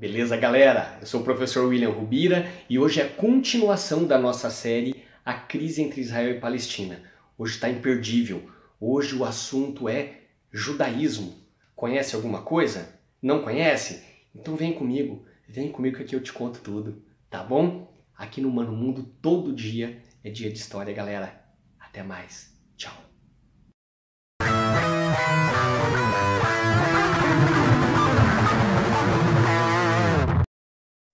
Beleza, galera? Eu sou o professor William Rubira e hoje é a continuação da nossa série A Crise entre Israel e Palestina. Hoje está imperdível. Hoje o assunto é judaísmo. Conhece alguma coisa? Não conhece? Então vem comigo que aqui eu te conto tudo, tá bom? Aqui no Mano Mundo todo dia é dia de história, galera. Até mais. Tchau.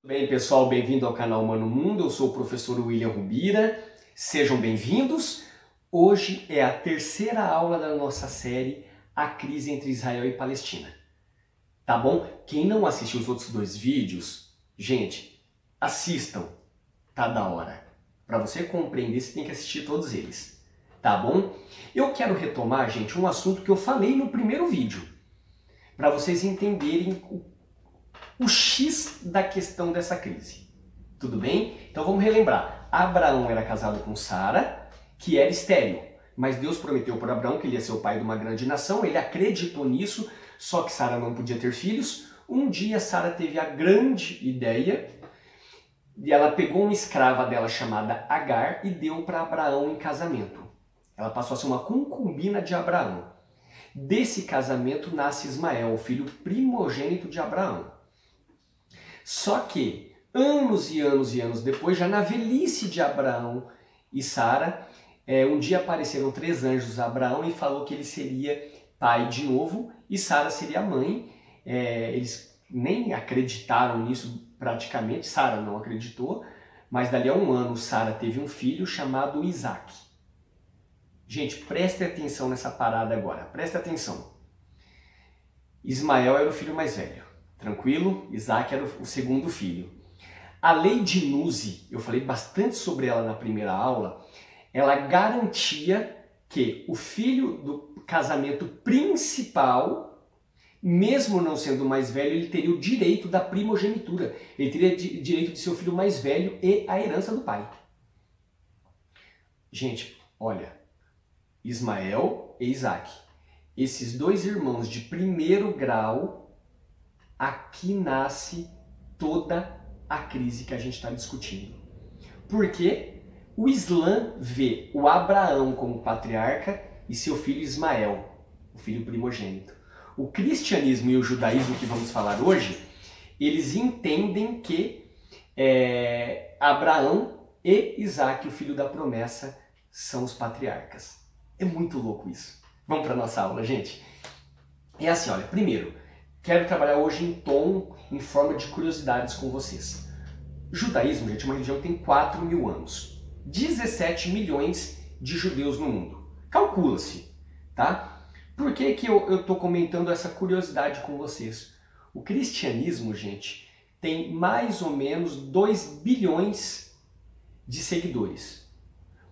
Bem, pessoal, bem-vindo ao canal Mano Mundo. Eu sou o professor William Rubira. Sejam bem-vindos. Hoje é a terceira aula da nossa série A Crise entre Israel e Palestina. Tá bom? Quem não assistiu os outros dois vídeos, gente, assistam. Tá da hora. Para você compreender, você tem que assistir todos eles. Tá bom? Eu quero retomar, gente, um assunto que eu falei no primeiro vídeo, para vocês entenderem o X da questão dessa crise. Tudo bem? Então vamos relembrar. Abraão era casado com Sara, que era estéril. Mas Deus prometeu para Abraão que ele ia ser o pai de uma grande nação. Ele acreditou nisso, só que Sara não podia ter filhos. Um dia Sara teve a grande ideia e ela pegou uma escrava dela chamada Agar e deu para Abraão em casamento. Ela passou a ser uma concubina de Abraão. Desse casamento nasce Ismael, o filho primogênito de Abraão. Só que, anos e anos e anos depois, já na velhice de Abraão e Sara, um dia apareceram 3 anjos a Abraão e falou que ele seria pai de novo e Sara seria mãe. Eles nem acreditaram nisso praticamente, Sara não acreditou, mas dali a um ano Sara teve um filho chamado Isaac. Gente, preste atenção nessa parada agora, preste atenção. Ismael era o filho mais velho. Tranquilo? Isaac era o segundo filho. A lei de Nuzi, eu falei bastante sobre ela na primeira aula, ela garantia que o filho do casamento principal, mesmo não sendo mais velho, ele teria o direito da primogenitura. Ele teria direito de ser o filho mais velho e a herança do pai. Gente, olha, Ismael e Isaac, esses dois irmãos de primeiro grau, aqui nasce toda a crise que a gente está discutindo. Porque o Islã vê o Abraão como patriarca e seu filho Ismael, o filho primogênito. O cristianismo e o judaísmo que vamos falar hoje, eles entendem que Abraão e Isaac, o filho da promessa, são os patriarcas. É muito louco isso. Vamos para a nossa aula, gente? É assim, olha, primeiro, quero trabalhar hoje em forma de curiosidades com vocês. O judaísmo, gente, é uma religião que tem 4.000 anos. 17 milhões de judeus no mundo. Calcula-se, tá? Por que que eu estou comentando essa curiosidade com vocês? O cristianismo, gente, tem mais ou menos 2 bilhões de seguidores.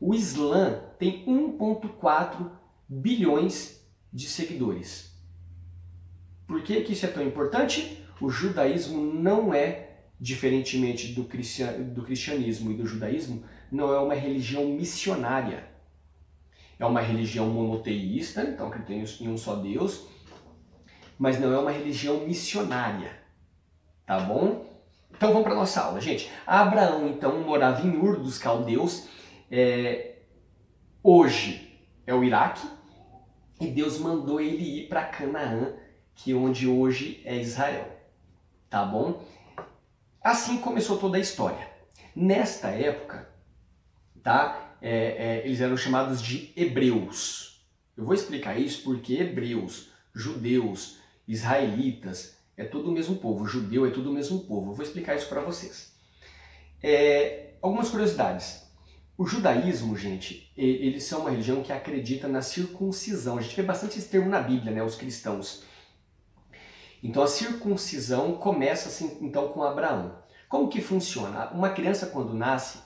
O Islã tem 1,4 bilhões de seguidores. Por que que isso é tão importante? O judaísmo não é, diferentemente do cristianismo e do judaísmo, não é uma religião missionária. É uma religião monoteísta, então que tem em um só Deus, mas não é uma religião missionária. Tá bom? Então vamos para a nossa aula, gente. Abraão, então, morava em Ur dos Caldeus, hoje é o Iraque, e Deus mandou ele ir para Canaã, que onde hoje é Israel, tá bom? Assim começou toda a história. Nesta época, tá? Eles eram chamados de hebreus. Eu vou explicar isso porque hebreus, judeus, israelitas, é tudo o mesmo povo. Judeu é tudo o mesmo povo. Eu vou explicar isso para vocês. Algumas curiosidades. O judaísmo, gente, eles são uma religião que acredita na circuncisão. A gente vê bastante esse termo na Bíblia, né? Os cristãos. Então a circuncisão começa assim, então com Abraão. Como que funciona? Uma criança quando nasce,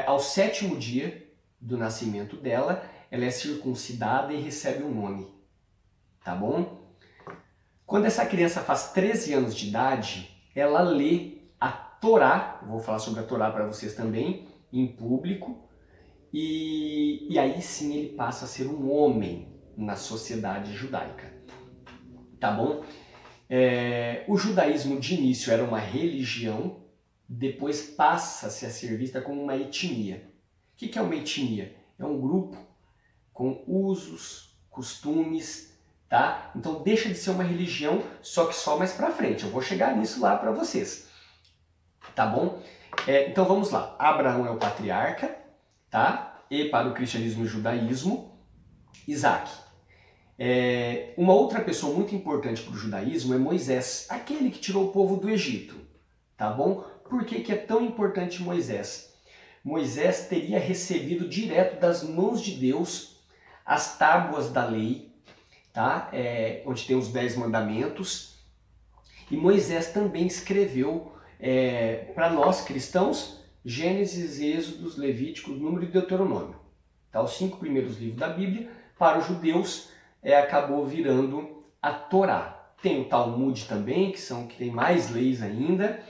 ao 7º dia do nascimento dela, ela é circuncidada e recebe um nome, tá bom? Quando essa criança faz 13 anos de idade, ela lê a Torá, vou falar sobre a Torá para vocês também, em público, e aí sim ele passa a ser um homem na sociedade judaica, tá bom? O judaísmo de início era uma religião, depois passa-se a ser vista como uma etnia. O que é uma etnia? É um grupo com usos, costumes, tá? Então deixa de ser uma religião, só que só mais pra frente. Eu vou chegar nisso lá para vocês, tá bom? Então vamos lá. Abraão é o patriarca, tá? E para o cristianismo e o judaísmo, Isaac. Uma outra pessoa muito importante para o judaísmo é Moisés, aquele que tirou o povo do Egito, tá bom? Por que é tão importante Moisés? Moisés teria recebido direto das mãos de Deus as tábuas da lei, tá? Onde tem os 10 mandamentos, e Moisés também escreveu para nós cristãos Gênesis, Êxodos, Levíticos, Número e Deuteronômio, tá? Os 5 primeiros livros da Bíblia. Para os judeus acabou virando a Torá. Tem o Talmud também, que tem mais leis ainda,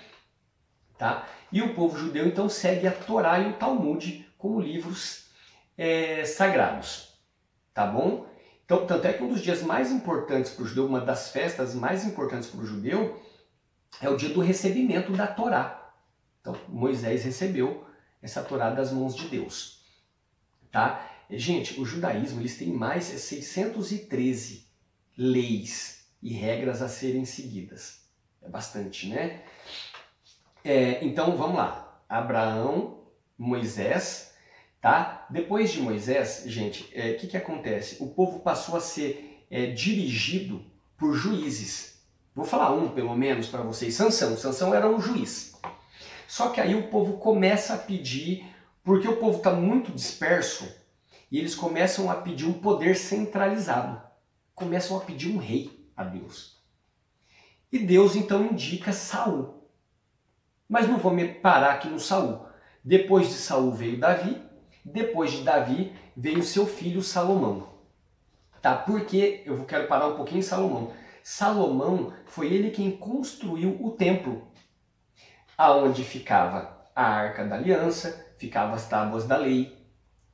tá? E o povo judeu então segue a Torá e o Talmud como livros sagrados, tá bom? Então, tanto é que um dos dias mais importantes para o judeu, uma das festas mais importantes para o judeu, é o dia do recebimento da Torá. Então, Moisés recebeu essa Torá das mãos de Deus, tá? Gente, o judaísmo eles têm mais 613 leis e regras a serem seguidas. É bastante, né? Então, vamos lá. Abraão, Moisés, tá? Depois de Moisés, gente, o que acontece? O povo passou a ser dirigido por juízes. Vou falar um, pelo menos, para vocês. Sansão era um juiz. Só que aí o povo começa a pedir, porque o povo está muito disperso, e eles começam a pedir um poder centralizado. Começam a pedir um rei a Deus. E Deus então indica Saul. Mas não vou me parar aqui no Saul. Depois de Saul veio Davi. Depois de Davi veio seu filho Salomão. Tá? Porque eu quero parar um pouquinho em Salomão. Salomão foi ele quem construiu o templo, aonde ficava a Arca da Aliança, ficavam as tábuas da lei,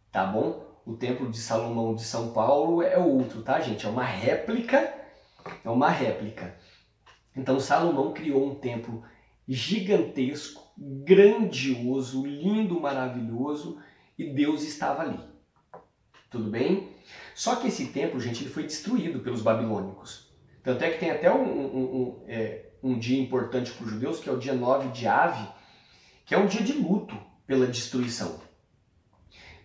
tá bom? O Templo de Salomão de São Paulo é outro, tá, gente? É uma réplica, Então Salomão criou um templo gigantesco, grandioso, lindo, maravilhoso, e Deus estava ali. Tudo bem? Só que esse templo, gente, ele foi destruído pelos babilônicos. Tanto é que tem até um dia importante para os judeus, que é o dia 9 de Ave, que é um dia de luto pela destruição.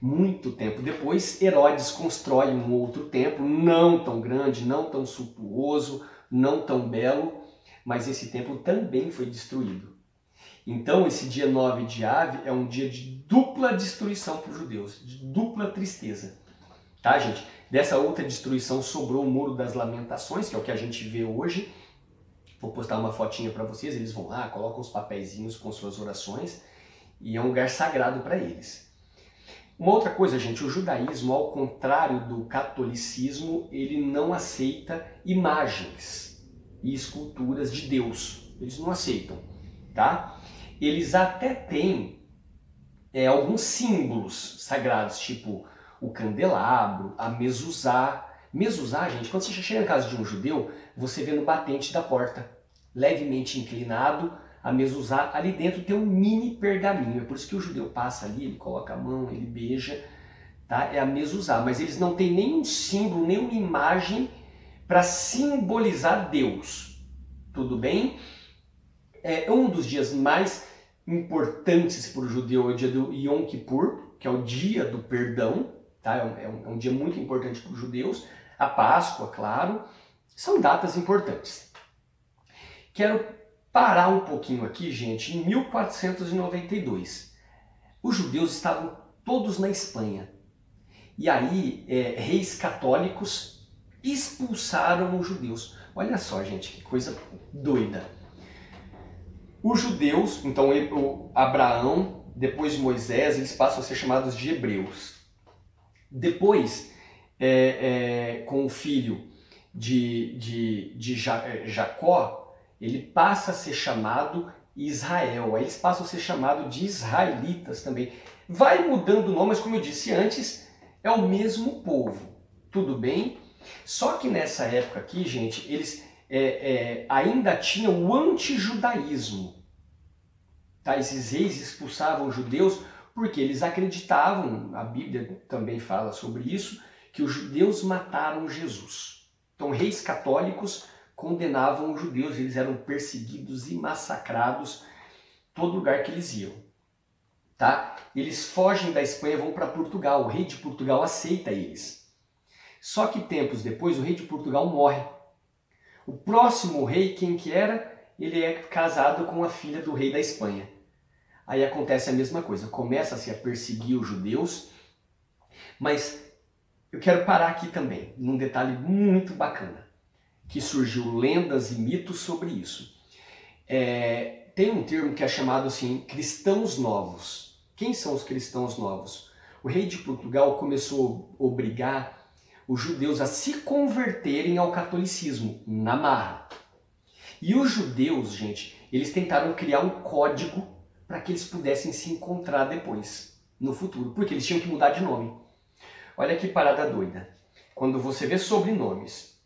Muito tempo depois, Herodes constrói um outro templo, não tão grande, não tão suntuoso, não tão belo, mas esse templo também foi destruído. Então, esse dia 9 de Ave é um dia de dupla destruição para os judeus, de dupla tristeza. Tá, gente? Dessa outra destruição sobrou o Muro das Lamentações, que é o que a gente vê hoje. Vou postar uma fotinha para vocês, eles vão lá, colocam os papeizinhos com suas orações, e é um lugar sagrado para eles. Uma outra coisa, gente, o judaísmo, ao contrário do catolicismo, ele não aceita imagens e esculturas de Deus. Eles não aceitam, tá? Eles até têm alguns símbolos sagrados, tipo o candelabro, a mezuzá. Mezuzá, gente, quando você chega na casa de um judeu, você vê no batente da porta, levemente inclinado, a mezuzá, ali dentro tem um mini pergaminho, é por isso que o judeu passa ali, ele coloca a mão, ele beija, tá? É a mezuzá, mas eles não têm nenhum símbolo, nenhuma imagem para simbolizar Deus, tudo bem? Um dos dias mais importantes para o judeu é o dia do Yom Kippur, que é o dia do perdão, tá? É um dia muito importante para os judeus, a Páscoa, claro, são datas importantes. Quero parar um pouquinho aqui, gente, em 1492. Os judeus estavam todos na Espanha. E aí, reis católicos expulsaram os judeus. Olha só, gente, que coisa doida. Os judeus, então Abraão, depois Moisés, eles passam a ser chamados de hebreus. Depois, com o filho de Jacó, ele passa a ser chamado Israel. Aí eles passam a ser chamados de israelitas também. Vai mudando o nome, mas como eu disse antes, é o mesmo povo. Tudo bem? Só que nessa época aqui, gente, eles ainda tinha o antijudaísmo. Tá? Esses reis expulsavam os judeus porque eles acreditavam, a Bíblia também fala sobre isso, que os judeus mataram Jesus. Então reis católicos condenavam os judeus, eles eram perseguidos e massacrados todo lugar que eles iam. Tá? Eles fogem da Espanha e vão para Portugal, o rei de Portugal aceita eles. Só que tempos depois o rei de Portugal morre. O próximo rei, quem que era? Ele é casado com a filha do rei da Espanha. Aí acontece a mesma coisa, começa-se a perseguir os judeus, mas eu quero parar aqui também, num detalhe muito bacana, que surgiu lendas e mitos sobre isso. Tem um termo que é chamado assim, cristãos novos. Quem são os cristãos novos? O rei de Portugal começou a obrigar os judeus a se converterem ao catolicismo, na marra. E os judeus, gente, eles tentaram criar um código para que eles pudessem se encontrar depois, no futuro, porque eles tinham que mudar de nome. Olha que parada doida. Quando você vê sobrenomes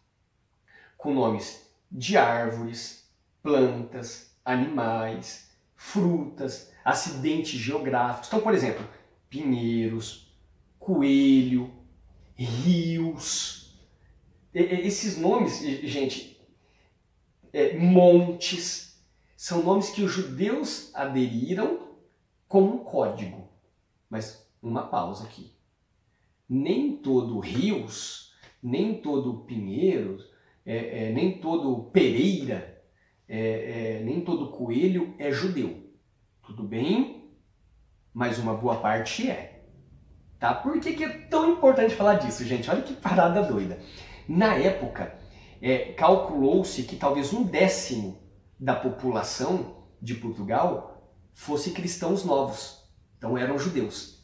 com nomes de árvores, plantas, animais, frutas, acidentes geográficos. Então, por exemplo, pinheiros, coelho, rios. Esses nomes, gente, montes, são nomes que os judeus aderiram como um código. Mas uma pausa aqui. Nem todo rios, nem todo pinheiro, nem todo pereira, nem todo coelho é judeu. Tudo bem? Mas uma boa parte é. Tá? Por que é tão importante falar disso, gente? Olha que parada doida. Na época, calculou-se que talvez 1/10 da população de Portugal fosse cristãos novos. Então eram judeus.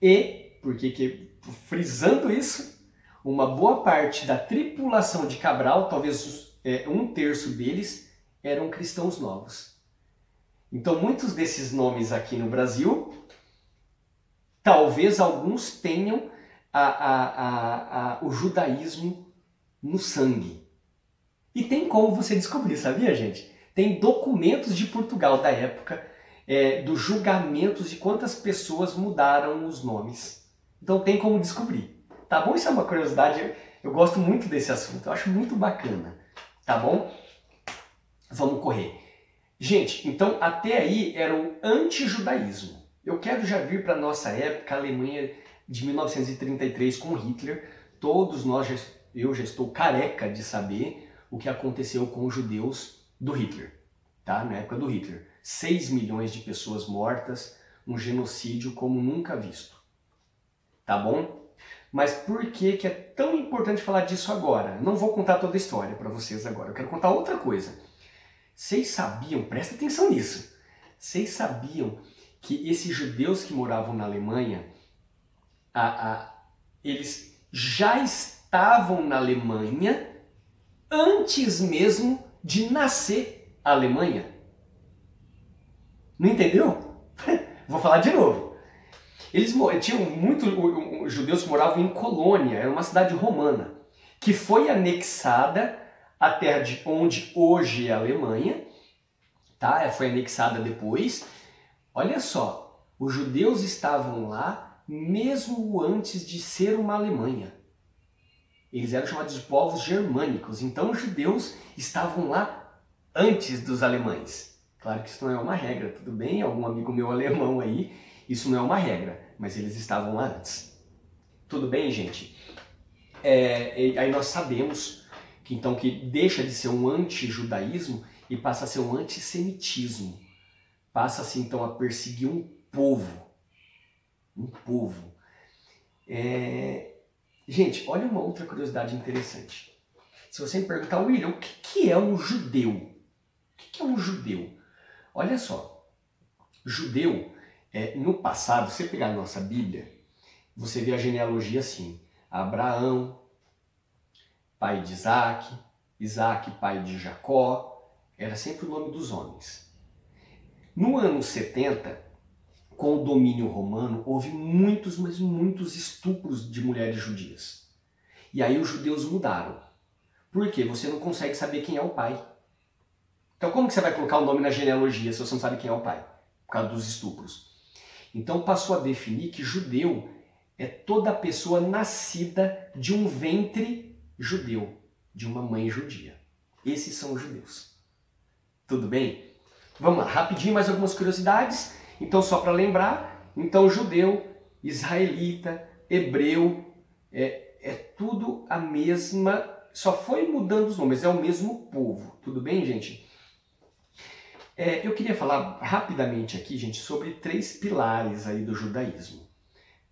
E, frisando isso, uma boa parte da tripulação de Cabral, talvez 1/3 deles, eram cristãos novos. Então muitos desses nomes aqui no Brasil, talvez alguns tenham o judaísmo no sangue. E tem como você descobrir, sabia, gente? Tem documentos de Portugal da época, dos julgamentos de quantas pessoas mudaram os nomes. Então tem como descobrir. Tá bom? Isso é uma curiosidade, eu gosto muito desse assunto, eu acho muito bacana. Tá bom? Vamos correr. Gente, então até aí era o antijudaísmo. Eu quero já vir para a nossa época, a Alemanha de 1933 com Hitler. Todos nós, eu já estou careca de saber o que aconteceu com os judeus do Hitler, tá? Na época do Hitler. 6 milhões de pessoas mortas, um genocídio como nunca visto. Tá bom? Mas por que é tão importante falar disso agora? Não vou contar toda a história para vocês agora, eu quero contar outra coisa. Vocês sabiam, presta atenção nisso, vocês sabiam que esses judeus que moravam na Alemanha, eles já estavam na Alemanha antes mesmo de nascer a Alemanha? Não entendeu? Vou falar de novo. Eles tinham muitos judeus que moravam em Colônia, era uma cidade romana, que foi anexada à terra de onde hoje é a Alemanha, tá? Foi anexada depois. Olha só, os judeus estavam lá mesmo antes de ser uma Alemanha. Eles eram chamados de povos germânicos, então os judeus estavam lá antes dos alemães. Claro que isso não é uma regra, tudo bem? Algum amigo meu alemão aí, isso não é uma regra, mas eles estavam lá antes. Tudo bem, gente? Aí nós sabemos que então que deixa de ser um anti-judaísmo e passa a ser um antissemitismo. Passa-se então a perseguir um povo. Um povo. Gente, olha uma outra curiosidade interessante. Se você me perguntar, William, o que é um judeu? O que é um judeu? Olha só, judeu, no passado, se você pegar a nossa Bíblia, você vê a genealogia assim, Abraão, pai de Isaac, Isaac, pai de Jacó, era sempre o nome dos homens. No ano 70, com o domínio romano, houve muitos, mas muitos estupros de mulheres judias. E aí os judeus mudaram. Por quê? Você não consegue saber quem é o pai. Então como que você vai colocar o nome na genealogia se você não sabe quem é o pai? Por causa dos estupros. Então passou a definir que judeu é toda pessoa nascida de um ventre judeu, de uma mãe judia. Esses são os judeus. Tudo bem? Vamos lá, rapidinho mais algumas curiosidades. Então só para lembrar, então judeu, israelita, hebreu, é tudo a mesma, só foi mudando os nomes, é o mesmo povo. Tudo bem, gente? Eu queria falar rapidamente aqui, gente, sobre 3 pilares aí do judaísmo.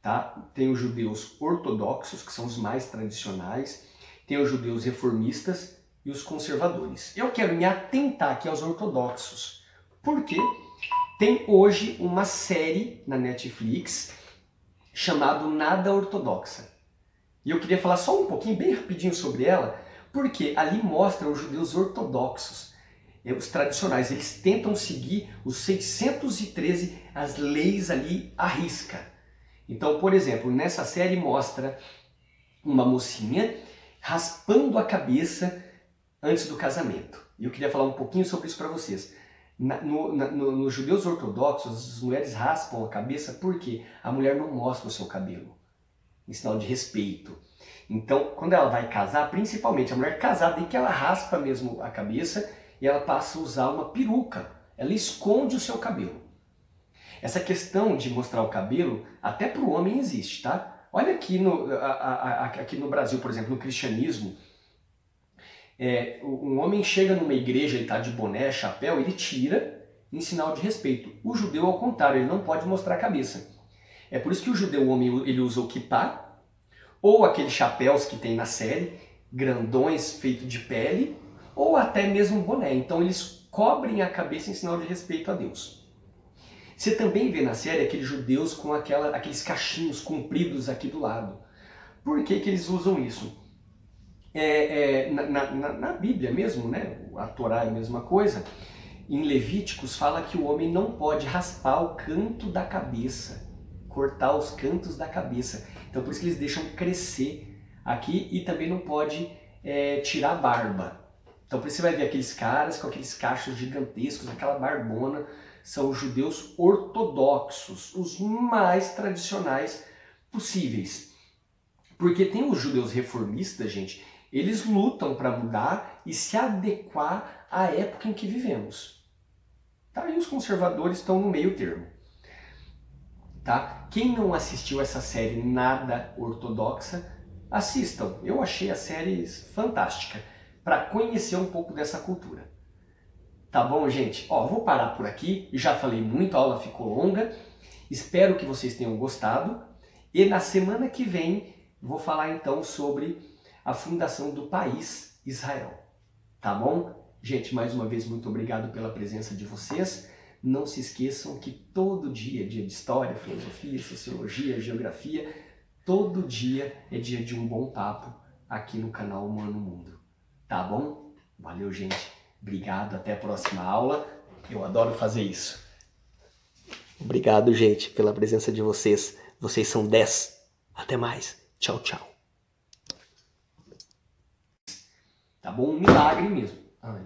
Tá? Tem os judeus ortodoxos, que são os mais tradicionais, tem os judeus reformistas e os conservadores. Eu quero me atentar aqui aos ortodoxos, porque tem hoje uma série na Netflix chamada Nada Ortodoxa. E eu queria falar só um pouquinho, bem rapidinho sobre ela, porque ali mostra os judeus ortodoxos, os tradicionais, eles tentam seguir os 613, as leis ali à risca. Então, por exemplo, nessa série mostra uma mocinha raspando a cabeça antes do casamento. E eu queria falar um pouquinho sobre isso para vocês. Nos judeus ortodoxos, as mulheres raspam a cabeça porque a mulher não mostra o seu cabelo, em sinal de respeito. Então, quando ela vai casar, principalmente a mulher casada, que ela raspa mesmo a cabeça e ela passa a usar uma peruca. Ela esconde o seu cabelo. Essa questão de mostrar o cabelo, até para o homem existe, tá? Olha aqui no Brasil, por exemplo, no cristianismo, um homem chega numa igreja, ele está de boné, chapéu, ele tira em sinal de respeito. O judeu, ao contrário, ele não pode mostrar a cabeça. É por isso que o judeu, o homem, ele usa o kippá, ou aqueles chapéus que tem na série, grandões, feito de pele, ou até mesmo boné. Então eles cobrem a cabeça em sinal de respeito a Deus. Você também vê na série aqueles judeus com aqueles cachinhos compridos aqui do lado. Por que que eles usam isso? Na Bíblia mesmo, né? A Torá é a mesma coisa. Em Levíticos fala que o homem não pode raspar o canto da cabeça, cortar os cantos da cabeça. Então por isso que eles deixam crescer aqui e também não pode tirar a barba. Então por isso você vai ver aqueles caras com aqueles cachos gigantescos, aquela barbona, são os judeus ortodoxos, os mais tradicionais possíveis. Porque tem os judeus reformistas, gente, eles lutam para mudar e se adequar à época em que vivemos. Tá? E os conservadores estão no meio termo. Tá? Quem não assistiu essa série Nada Ortodoxa, assistam. Eu achei a série fantástica para conhecer um pouco dessa cultura. Tá bom, gente? Ó, vou parar por aqui. Já falei muito, a aula ficou longa. Espero que vocês tenham gostado. E na semana que vem vou falar então sobre a fundação do país Israel. Tá bom? Gente, mais uma vez, muito obrigado pela presença de vocês. Não se esqueçam que todo dia é dia de história, filosofia, sociologia, geografia. Todo dia é dia de um bom papo aqui no canal Humano Mundo. Tá bom? Valeu, gente. Obrigado. Até a próxima aula. Eu adoro fazer isso. Obrigado, gente, pela presença de vocês. Vocês são 10. Até mais. Tchau, tchau. Tá bom? Um milagre mesmo. Ai.